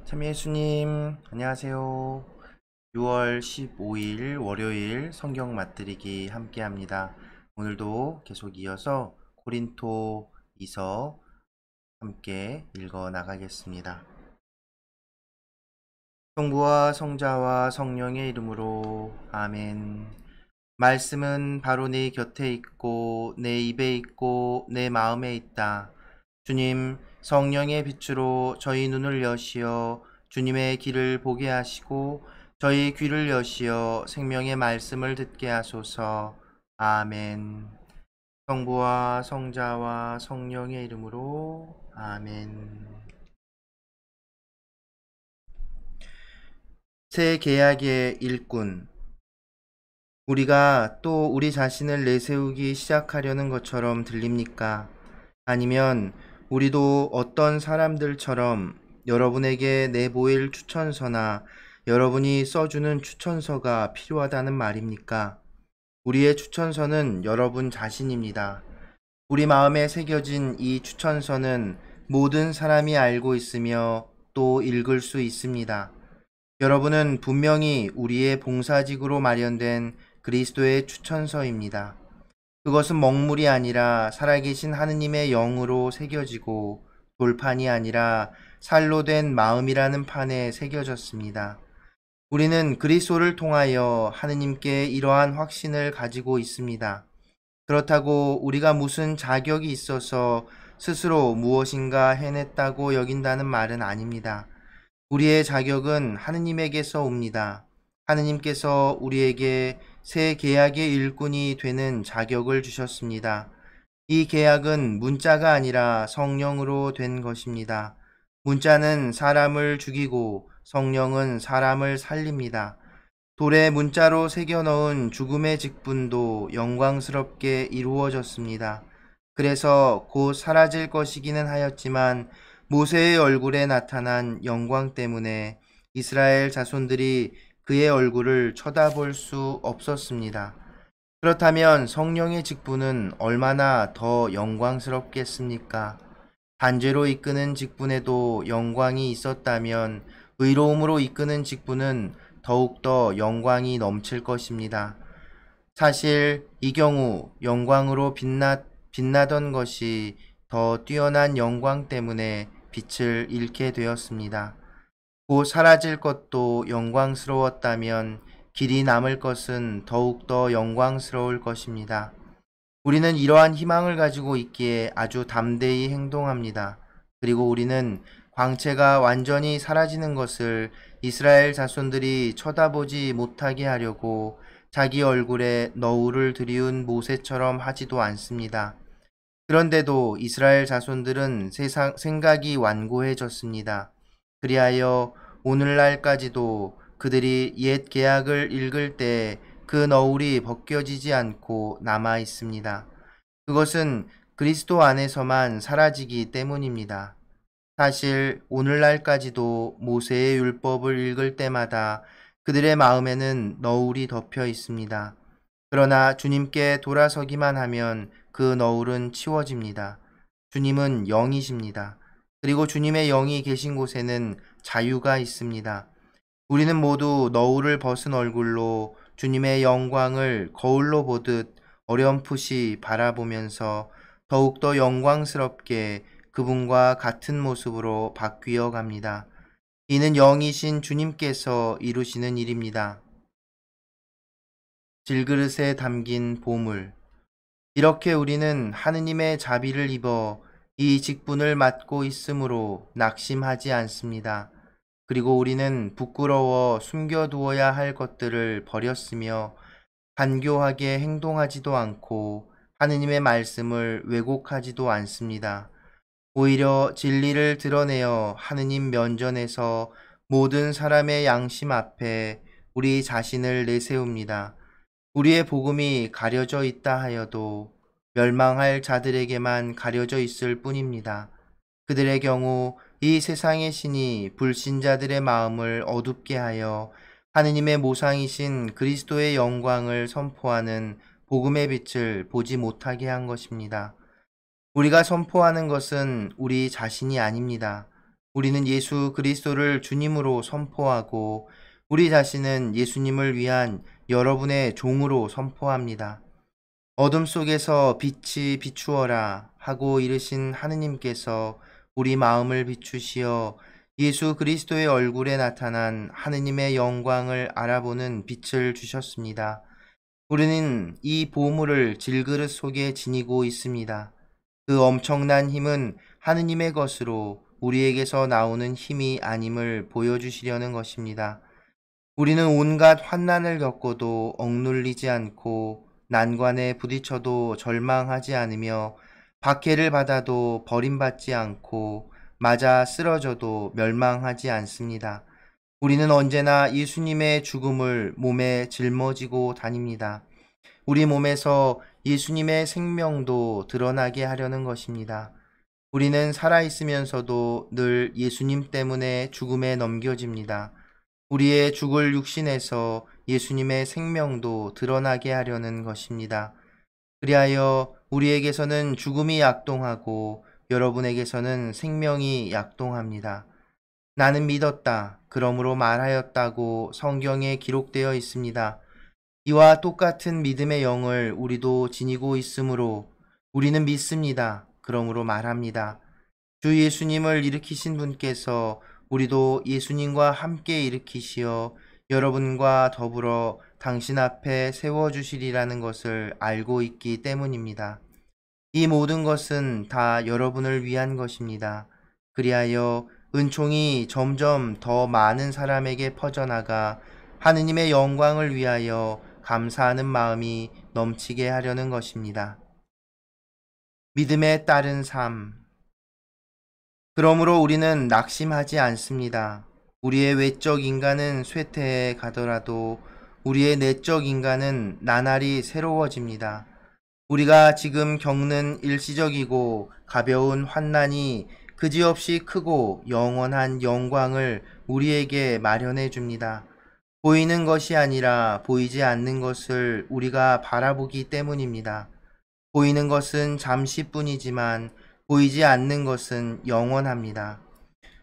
참 예수님, 안녕하세요. 6월 15일 월요일 성경 맛들이기 함께 합니다. 오늘도 계속 이어서 고린토 2서 함께 읽어 나가겠습니다. 성부와 성자와 성령의 이름으로 아멘. 말씀은 바로 내 곁에 있고 내 입에 있고 내 마음에 있다. 주님, 성령의 빛으로 저희 눈을 여시어 주님의 길을 보게 하시고 저희 귀를 여시어 생명의 말씀을 듣게 하소서. 아멘. 성부와 성자와 성령의 이름으로 아멘. 새 계약의 일꾼. 우리가 또 우리 자신을 내세우기 시작하려는 것처럼 들립니까? 아니면 우리도 어떤 사람들처럼 여러분에게 내보일 추천서나 여러분이 써주는 추천서가 필요하다는 말입니까? 우리의 추천서는 여러분 자신입니다. 우리 마음에 새겨진 이 추천서는 모든 사람이 알고 있으며 또 읽을 수 있습니다. 여러분은 분명히 우리의 봉사직으로 마련된 그리스도의 추천서입니다. 그것은 먹물이 아니라 살아계신 하느님의 영으로 새겨지고 돌판이 아니라 살로 된 마음이라는 판에 새겨졌습니다. 우리는 그리스도를 통하여 하느님께 이러한 확신을 가지고 있습니다. 그렇다고 우리가 무슨 자격이 있어서 스스로 무엇인가 해냈다고 여긴다는 말은 아닙니다. 우리의 자격은 하느님에게서 옵니다. 하느님께서 우리에게 새 계약의 일꾼이 되는 자격을 주셨습니다. 이 계약은 문자가 아니라 성령으로 된 것입니다. 문자는 사람을 죽이고 성령은 사람을 살립니다. 돌에 문자로 새겨 넣은 죽음의 직분도 영광스럽게 이루어졌습니다. 그래서 곧 사라질 것이기는 하였지만 모세의 얼굴에 나타난 영광 때문에 이스라엘 자손들이 그의 얼굴을 쳐다볼 수 없었습니다. 그렇다면 성령의 직분은 얼마나 더 영광스럽겠습니까? 단죄로 이끄는 직분에도 영광이 있었다면 의로움으로 이끄는 직분은 더욱더 영광이 넘칠 것입니다. 사실 이 경우 영광으로 빛나던 것이 더 뛰어난 영광 때문에 빛을 잃게 되었습니다. 곧 사라질 것도 영광스러웠다면 길이 남을 것은 더욱더 영광스러울 것입니다. 우리는 이러한 희망을 가지고 있기에 아주 담대히 행동합니다. 그리고 우리는 광채가 완전히 사라지는 것을 이스라엘 자손들이 쳐다보지 못하게 하려고 자기 얼굴에 너울을 들이운 모세처럼 하지도 않습니다. 그런데도 이스라엘 자손들은 생각이 완고해졌습니다. 그리하여 오늘날까지도 그들이 옛 계약을 읽을 때 그 너울이 벗겨지지 않고 남아 있습니다. 그것은 그리스도 안에서만 사라지기 때문입니다. 사실 오늘날까지도 모세의 율법을 읽을 때마다 그들의 마음에는 너울이 덮여 있습니다. 그러나 주님께 돌아서기만 하면 그 너울은 치워집니다. 주님은 영이십니다. 그리고 주님의 영이 계신 곳에는 자유가 있습니다. 우리는 모두 너울을 벗은 얼굴로 주님의 영광을 거울로 보듯 어렴풋이 바라보면서 더욱더 영광스럽게 그분과 같은 모습으로 바뀌어 갑니다. 이는 영이신 주님께서 이루시는 일입니다. 질그릇에 담긴 보물. 이렇게 우리는 하느님의 자비를 입어 이 직분을 맡고 있으므로 낙심하지 않습니다. 그리고 우리는 부끄러워 숨겨두어야 할 것들을 버렸으며 간교하게 행동하지도 않고 하느님의 말씀을 왜곡하지도 않습니다. 오히려 진리를 드러내어 하느님 면전에서 모든 사람의 양심 앞에 우리 자신을 내세웁니다. 우리의 복음이 가려져 있다 하여도 멸망할 자들에게만 가려져 있을 뿐입니다. 그들의 경우 이 세상의 신이 불신자들의 마음을 어둡게 하여 하느님의 모상이신 그리스도의 영광을 선포하는 복음의 빛을 보지 못하게 한 것입니다. 우리가 선포하는 것은 우리 자신이 아닙니다. 우리는 예수 그리스도를 주님으로 선포하고 우리 자신은 예수님을 위한 여러분의 종으로 선포합니다. 어둠 속에서 빛이 비추어라 하고 이르신 하느님께서 우리 마음을 비추시어 예수 그리스도의 얼굴에 나타난 하느님의 영광을 알아보는 빛을 주셨습니다. 우리는 이 보물을 질그릇 속에 지니고 있습니다. 그 엄청난 힘은 하느님의 것으로 우리에게서 나오는 힘이 아님을 보여주시려는 것입니다. 우리는 온갖 환난을 겪어도 억눌리지 않고 난관에 부딪혀도 절망하지 않으며 박해를 받아도 버림받지 않고 맞아 쓰러져도 멸망하지 않습니다. 우리는 언제나 예수님의 죽음을 몸에 짊어지고 다닙니다. 우리 몸에서 예수님의 생명도 드러나게 하려는 것입니다. 우리는 살아있으면서도 늘 예수님 때문에 죽음에 넘겨집니다. 우리의 죽을 육신에서 예수님의 생명도 드러나게 하려는 것입니다. 그리하여 우리에게서는 죽음이 약동하고 여러분에게서는 생명이 약동합니다. 나는 믿었다. 그러므로 말하였다고 성경에 기록되어 있습니다. 이와 똑같은 믿음의 영을 우리도 지니고 있으므로 우리는 믿습니다. 그러므로 말합니다. 주 예수님을 일으키신 분께서 우리도 예수님과 함께 일으키시어 여러분과 더불어 당신 앞에 세워주시리라는 것을 알고 있기 때문입니다. 이 모든 것은 다 여러분을 위한 것입니다. 그리하여 은총이 점점 더 많은 사람에게 퍼져나가 하느님의 영광을 위하여 감사하는 마음이 넘치게 하려는 것입니다. 믿음에 따른 삶. 그러므로 우리는 낙심하지 않습니다. 우리의 외적 인간은 쇠퇴해 가더라도 우리의 내적 인간은 나날이 새로워집니다. 우리가 지금 겪는 일시적이고 가벼운 환난이 그지없이 크고 영원한 영광을 우리에게 마련해 줍니다. 보이는 것이 아니라 보이지 않는 것을 우리가 바라보기 때문입니다. 보이는 것은 잠시뿐이지만 보이지 않는 것은 영원합니다.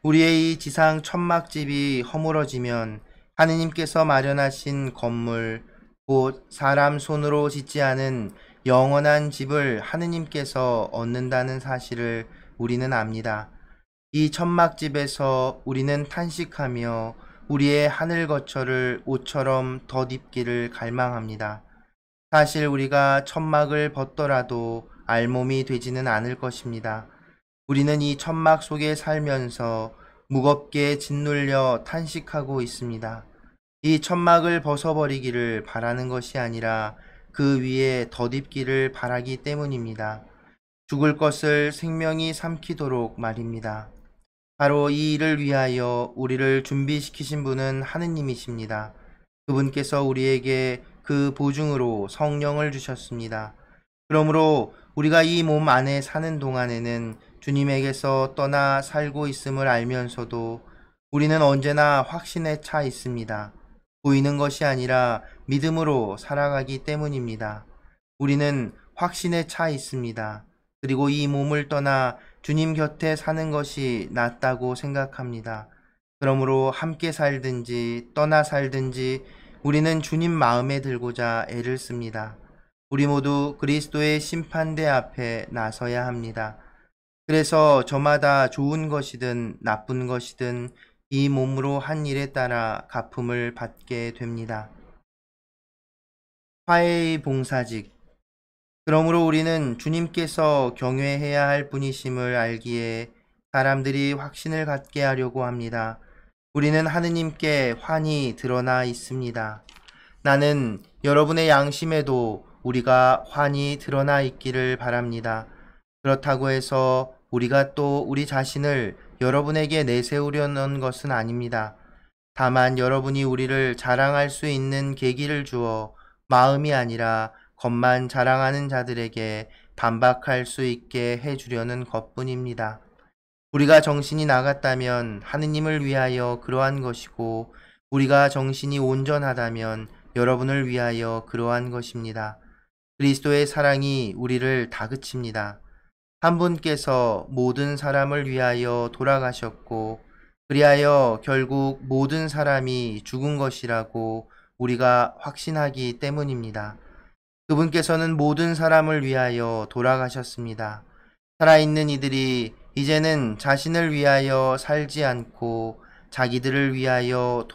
우리의 이 지상 천막집이 허물어지면 하느님께서 마련하신 건물, 곧 사람 손으로 짓지 않은 영원한 집을 하느님께서 얻는다는 사실을 우리는 압니다. 이 천막집에서 우리는 탄식하며 우리의 하늘 거처를 옷처럼 덧입기를 갈망합니다. 사실 우리가 천막을 벗더라도 알몸이 되지는 않을 것입니다. 우리는 이 천막 속에 살면서 무겁게 짓눌려 탄식하고 있습니다. 이 천막을 벗어버리기를 바라는 것이 아니라 그 위에 덧입기를 바라기 때문입니다. 죽을 것을 생명이 삼키도록 말입니다. 바로 이 일을 위하여 우리를 준비시키신 분은 하느님이십니다. 그분께서 우리에게 그 보증으로 성령을 주셨습니다. 그러므로 우리가 이 몸 안에 사는 동안에는 주님에게서 떠나 살고 있음을 알면서도 우리는 언제나 확신에 차 있습니다. 보이는 것이 아니라 믿음으로 살아가기 때문입니다. 우리는 확신에 차 있습니다. 그리고 이 몸을 떠나 주님 곁에 사는 것이 낫다고 생각합니다. 그러므로 함께 살든지 떠나 살든지 우리는 주님 마음에 들고자 애를 씁니다. 우리 모두 그리스도의 심판대 앞에 나서야 합니다. 그래서 저마다 좋은 것이든 나쁜 것이든 이 몸으로 한 일에 따라 갚음을 받게 됩니다. 화해의 봉사직. 그러므로 우리는 주님께서 경외해야 할 분이심을 알기에 사람들이 확신을 갖게 하려고 합니다. 우리는 하느님께 환히 드러나 있습니다. 나는 여러분의 양심에도 우리가 환히 드러나 있기를 바랍니다. 그렇다고 해서 우리가 또 우리 자신을 여러분에게 내세우려는 것은 아닙니다. 다만 여러분이 우리를 자랑할 수 있는 계기를 주어 마음이 아니라 겉만 자랑하는 자들에게 반박할 수 있게 해주려는 것뿐입니다. 우리가 정신이 나갔다면 하느님을 위하여 그러한 것이고 우리가 정신이 온전하다면 여러분을 위하여 그러한 것입니다. 그리스도의 사랑이 우리를 다그칩니다. 한 분께서 모든 사람을 위하여 돌아가셨고 그리하여 결국 모든 사람이 죽은 것이라고 우리가 확신하기 때문입니다. 그분께서는 모든 사람을 위하여 돌아가셨습니다. 살아있는 이들이 이제는 자신을 위하여 살지 않고 자기들을 위하여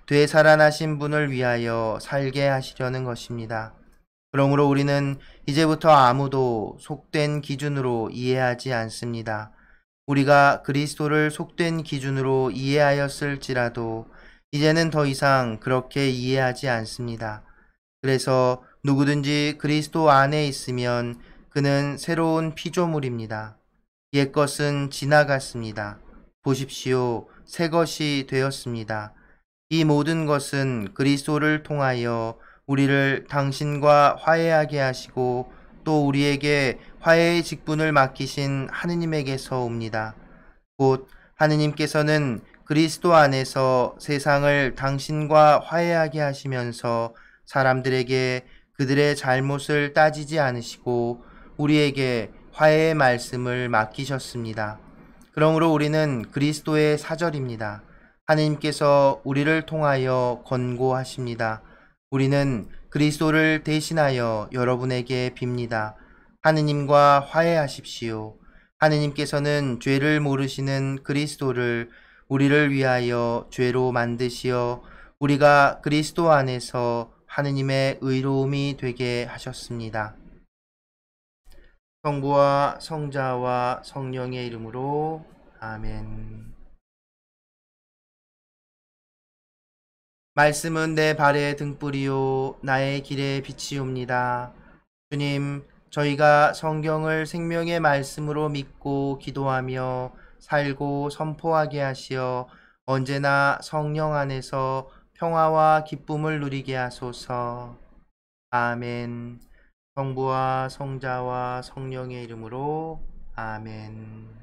되살아나신 분을 위하여 살게 하시려는 것입니다. 그러므로 우리는 이제부터 아무도 속된 기준으로 이해하지 않습니다. 우리가 그리스도를 속된 기준으로 이해하였을지라도 이제는 더 이상 그렇게 이해하지 않습니다. 그래서 누구든지 그리스도 안에 있으면 그는 새로운 피조물입니다. 옛것은 지나갔습니다. 보십시오. 새 것이 되었습니다. 이 모든 것은 그리스도를 통하여 우리를 당신과 화해하게 하시고 또 우리에게 화해의 직분을 맡기신 하느님에게서 옵니다. 곧 하느님께서는 그리스도 안에서 세상을 당신과 화해하게 하시면서 사람들에게 그들의 잘못을 따지지 않으시고 우리에게 화해의 말씀을 맡기셨습니다. 그러므로 우리는 그리스도의 사절입니다. 하느님께서 우리를 통하여 권고하십니다. 우리는 그리스도를 대신하여 여러분에게 빕니다. 하느님과 화해하십시오. 하느님께서는 죄를 모르시는 그리스도를 우리를 위하여 죄로 만드시어 우리가 그리스도 안에서 하느님의 의로움이 되게 하셨습니다. 성부와 성자와 성령의 이름으로 아멘. 말씀은 내 발의 등불이요 나의 길의 빛이옵니다. 주님, 저희가 성경을 생명의 말씀으로 믿고 기도하며 살고 선포하게 하시어 언제나 성령 안에서 평화와 기쁨을 누리게 하소서. 아멘. 성부와 성자와 성령의 이름으로 아멘.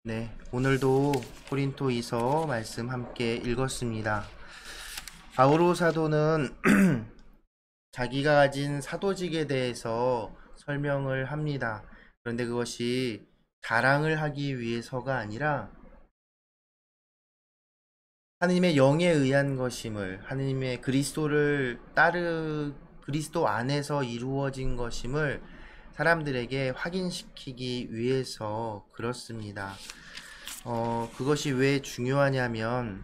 네, 오늘도 고린토이서 말씀 함께 읽었습니다. 바오로 사도는 자기가 가진 사도직에 대해서 설명을 합니다. 그런데 그것이 자랑을 하기 위해서가 아니라 하느님의 영에 의한 것임을, 하느님의 그리스도 안에서 이루어진 것임을 사람들에게 확인시키기 위해서 그렇습니다. 그것이 왜 중요하냐면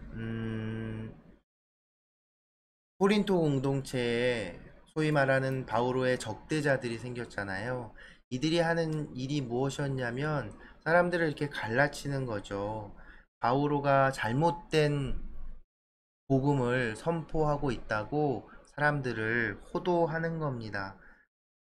코린토 공동체에 소위 말하는 바오로의 적대자들이 생겼잖아요. 이들이 하는 일이 무엇이었냐면 사람들을 이렇게 갈라치는 거죠. 바오로가 잘못된 복음을 선포하고 있다고 사람들을 호도하는 겁니다.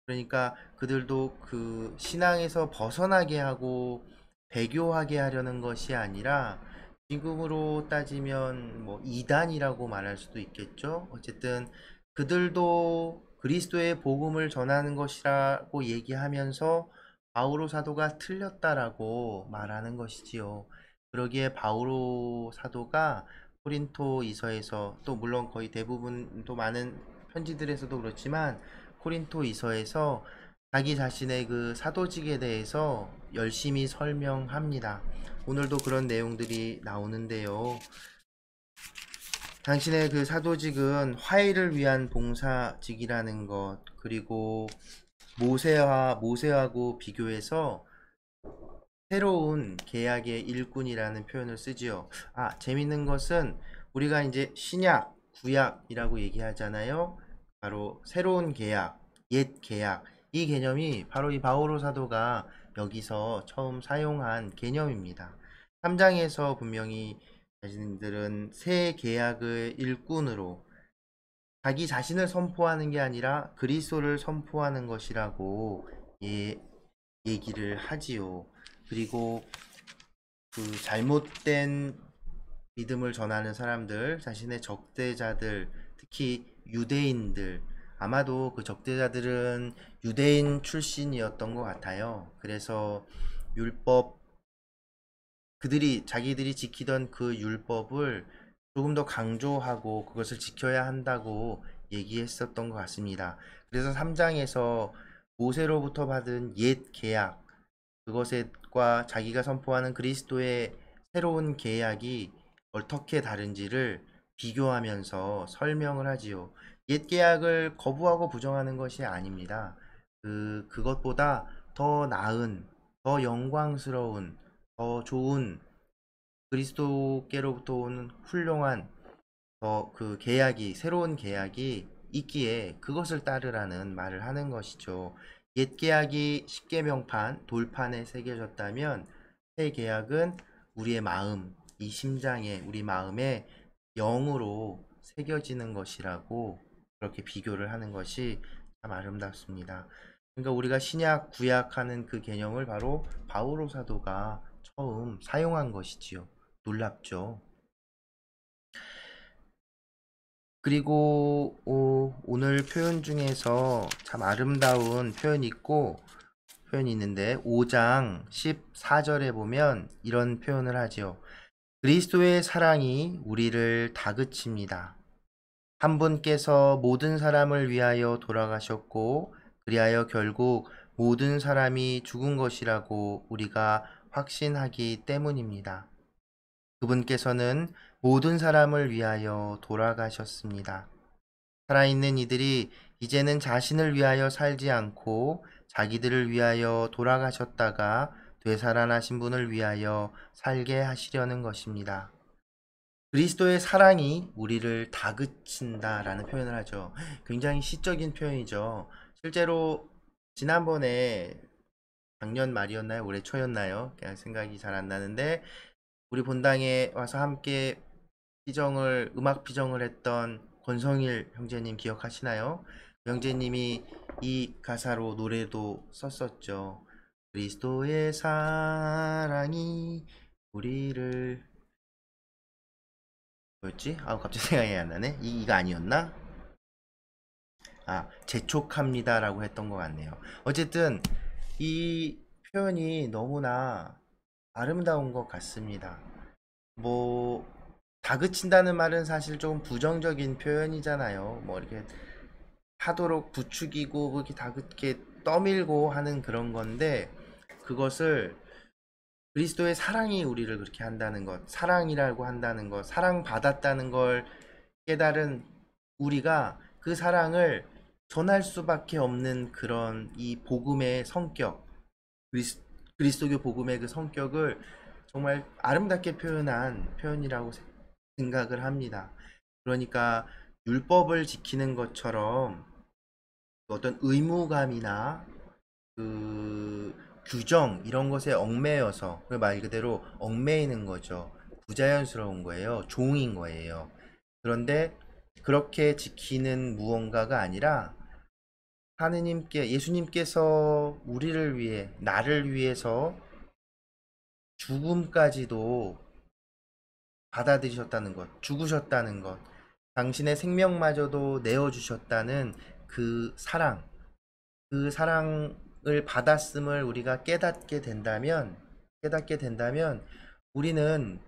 그러니까 그들도 그 신앙에서 벗어나게 하고 배교하게 하려는 것이 아니라 지금으로 따지면 뭐 이단이라고 말할 수도 있겠죠. 어쨌든 그들도 그리스도의 복음을 전하는 것이라고 얘기하면서 바오로 사도가 틀렸다라고 말하는 것이지요. 그러기에 바오로 사도가 코린토이서에서 또 물론 거의 대부분 또 많은 편지들에서도 그렇지만 코린토이서에서 자기 자신의 그 사도직에 대해서 열심히 설명합니다. 오늘도 그런 내용들이 나오는데요. 당신의 그 사도직은 화해를 위한 봉사직이라는 것, 그리고 모세하고 비교해서 새로운 계약의 일꾼이라는 표현을 쓰지요. 재밌는 것은 우리가 이제 신약, 구약이라고 얘기하잖아요. 바로 새로운 계약, 옛 계약, 이 개념이 바로 이 바오로 사도가 여기서 처음 사용한 개념입니다. 3장에서 분명히 자신들은 새 계약의 일꾼으로 자기 자신을 선포하는 게 아니라 그리스도를 선포하는 것이라고 얘기를 하지요. 그리고 그 잘못된 믿음을 전하는 사람들, 자신의 적대자들, 특히 유대인들, 아마도 그 적대자들은 유대인 출신이었던 것 같아요. 그래서 자기들이 지키던 그 율법을 조금 더 강조하고 그것을 지켜야 한다고 얘기했었던 것 같습니다. 그래서 3장에서 모세로부터 받은 옛 계약, 그것과 자기가 선포하는 그리스도의 새로운 계약이 어떻게 다른지를 비교하면서 설명을 하지요. 옛 계약을 거부하고 부정하는 것이 아닙니다. 그것보다 더 나은, 더 영광스러운, 더 좋은 그리스도께로부터 오는 훌륭한 그 계약이, 새로운 계약이 있기에 그것을 따르라는 말을 하는 것이죠. 옛 계약이 십계명판, 돌판에 새겨졌다면 새 계약은 우리의 마음, 이 심장에, 우리 마음에 영으로 새겨지는 것이라고 그렇게 비교를 하는 것이 참 아름답습니다. 그러니까 우리가 신약, 구약하는 그 개념을 바로 바오로 사도가 처음 사용한 것이지요. 놀랍죠. 그리고 오늘 표현 중에서 참 아름다운 표현이 있는데 5장 14절에 보면 이런 표현을 하지요. 그리스도의 사랑이 우리를 다그칩니다. 한 분께서 모든 사람을 위하여 돌아가셨고 그리하여 결국 모든 사람이 죽은 것이라고 우리가 확신하기 때문입니다. 그분께서는 모든 사람을 위하여 돌아가셨습니다. 살아있는 이들이 이제는 자신을 위하여 살지 않고 자기들을 위하여 돌아가셨다가 되살아나신 분을 위하여 살게 하시려는 것입니다. 그리스도의 사랑이 우리를 다그친다라는 표현을 하죠. 굉장히 시적인 표현이죠. 실제로 지난번에 작년 말이었나요? 올해 초였나요? 그냥 생각이 잘 안 나는데 우리 본당에 와서 함께 음악 피정을 했던 권성일 형제님 기억하시나요? 형제님이 이 가사로 노래도 썼었죠. 그리스도의 사랑이 우리를 뭐였지? 갑자기 생각이 안 나네. 이거 아니었나? 재촉합니다 라고 했던 것 같네요. 어쨌든 이 표현이 너무나 아름다운 것 같습니다. 뭐 다그친다는 말은 사실 좀 부정적인 표현이잖아요. 뭐 이렇게 하도록 부추기고 이렇게 떠밀고 하는 그런 건데 그것을 그리스도의 사랑이 우리를 그렇게 한다는 것, 사랑이라고 한다는 것, 사랑받았다는 걸 깨달은 우리가 그 사랑을 전할 수밖에 없는 그런 이 복음의 성격, 그리스, 그리스도교 복음의 그 성격을 정말 아름답게 표현한 표현이라고 생각을 합니다. 그러니까 율법을 지키는 것처럼 어떤 의무감이나 그 규정 이런 것에 얽매여서 말 그대로 얽매이는 거죠. 부자연스러운 거예요. 종인 거예요. 그런데 그렇게 지키는 무언가가 아니라 예수님께서 우리를 위해, 나를 위해서 죽음까지도 받아들이셨다는 것, 죽으셨다는 것, 당신의 생명마저도 내어주셨다는 그 사랑을 받았음을 우리가 깨닫게 된다면, 우리는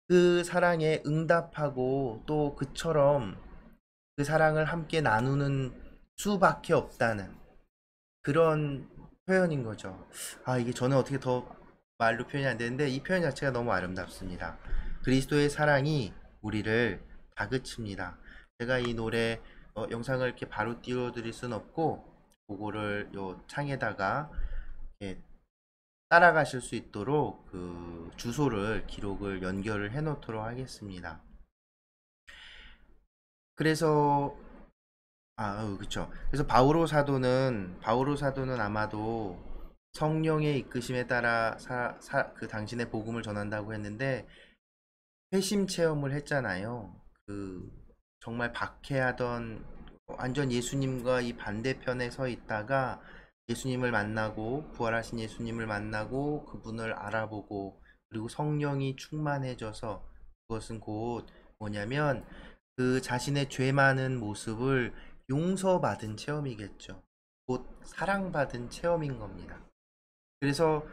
그 사랑에 응답하고 또 그처럼 그 사랑을 함께 나누는 수밖에 없다는 그런 표현인 거죠. 이게 저는 어떻게 더 말로 표현이 안 되는데 이 표현 자체가 너무 아름답습니다. 그리스도의 사랑이 우리를 다그칩니다. 제가 이 노래 영상을 이렇게 바로 띄워드릴 순 없고 그거를 요 창에다가 이렇게 따라가실 수 있도록 그 주소를 기록을 연결을 해 놓도록 하겠습니다. 그래서 그쵸. 그래서 바오로 사도는 아마도 성령의 이끄심에 따라 그 당신의 복음을 전한다고 했는데 회심 체험을 했잖아요. 정말 박해하던 완전 예수님과 이 반대편에 서 있다가 예수님을 만나고 부활하신 예수님을 만나고 그분을 알아보고 그리고 성령이 충만해져서 그것은 곧 뭐냐면 그 자신의 죄 많은 모습을 용서받은 체험이겠죠. 곧 사랑받은 체험인 겁니다. 그래서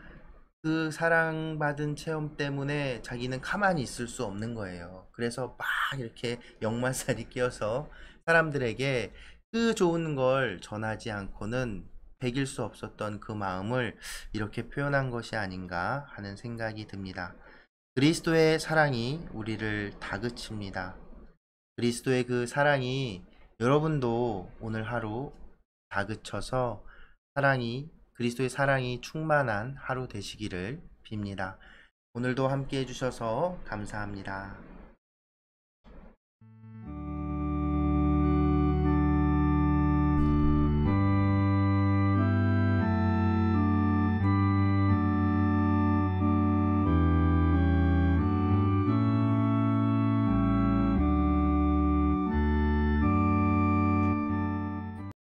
그 사랑받은 체험 때문에 자기는 가만히 있을 수 없는 거예요. 그래서 막 이렇게 역마살이 끼어서 사람들에게 그 좋은 걸 전하지 않고는 배길 수 없었던 그 마음을 이렇게 표현한 것이 아닌가 하는 생각이 듭니다. 그리스도의 사랑이 우리를 다그칩니다. 그리스도의 그 사랑이 여러분도 오늘 하루 다그쳐서 그리스도의 사랑이 충만한 하루 되시기를 빕니다. 오늘도 함께 해주셔서 감사합니다.